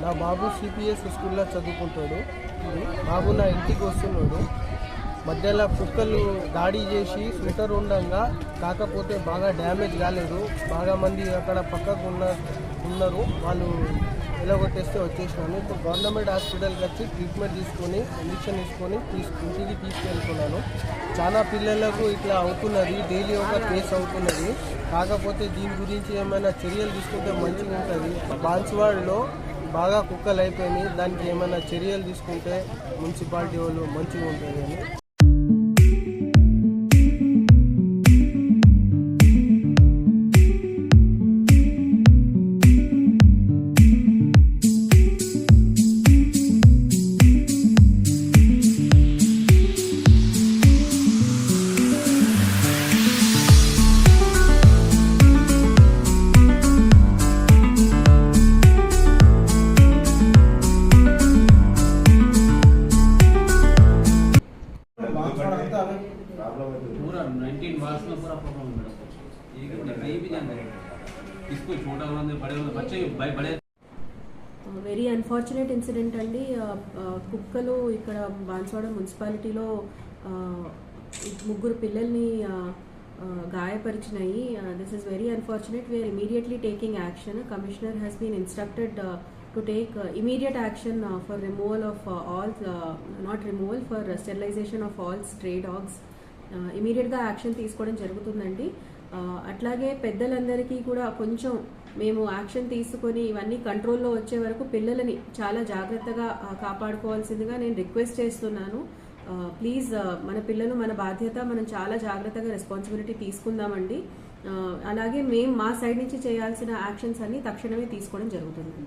నా బాబు సిపిఎస్ స్కూల్లో చదువుకుంటాడు. బాబు నా ఇంటికి వస్తున్నాడు. మధ్యలో కుక్కలు దాడి చేసి స్వెటర్ ఉండగా, కాకపోతే బాగా డ్యామేజ్ కాలేదు. బాగా మంది అక్కడ పక్కకు ఉన్నారు, వాళ్ళు ఎలాగొట్టేస్తే వచ్చేసినాను. ఇప్పుడు గవర్నమెంట్ హాస్పిటల్కి వచ్చి ట్రీట్మెంట్ తీసుకొని ఇంజక్షన్ తీసుకొని ఇంటికి తీసుకెళ్తున్నాను. చాలా పిల్లలకు ఇట్లా అవుతున్నది, డైలీ ఒక కేసు అవుతున్నది. కాకపోతే దీని గురించి ఏమైనా చర్యలు తీసుకుంటే మంచిగా ఉంటుంది. బాన్సువాడలో బాగా కుక్కలు అయిపోయినాయి, దానికి ఏమైనా చర్యలు తీసుకుంటే మున్సిపాలిటీ వాళ్ళు మంచిగా ఉంటుంది అని. पूरा 19 वार्ड्स में पूरा प्रॉब्लम है मैडम। ये भी जानते हैं इसको छोटा वाले बड़े वाले बच्चे बड़े వెరీ అన్ఫార్చునేట్ ఇన్సిడెంట్ అండి. కుక్కలు ఇక్కడ బాన్సువాడ మున్సిపాలిటీలో ముగ్గురు పిల్లల్ని గాయపరిచినాయి. This is very unfortunate. We're immediately taking action. Commissioner has been instructed to take immediate action for removal of all not removal, for sterilization of all stray dogs. ఇమీడియట్గా action తీసుకోవడం జరుగుతుందండి. అట్లాగే పెద్దలందరికీ కూడా కొంచెం మేము యాక్షన్ తీసుకొని ఇవన్నీ కంట్రోల్లో వచ్చే వరకు పిల్లలని చాలా జాగ్రత్తగా కాపాడుకోవాల్సిందిగా నేను రిక్వెస్ట్ చేస్తున్నాను. ప్లీజ్, మన పిల్లలు మన బాధ్యత, మనం చాలా జాగ్రత్తగా రెస్పాన్సిబిలిటీ తీసుకుందామండి. అలాగే మేము మా సైడ్ నుంచి చేయాల్సిన యాక్షన్స్ అన్ని తక్షణమే తీసుకోవడం జరుగుతుంది.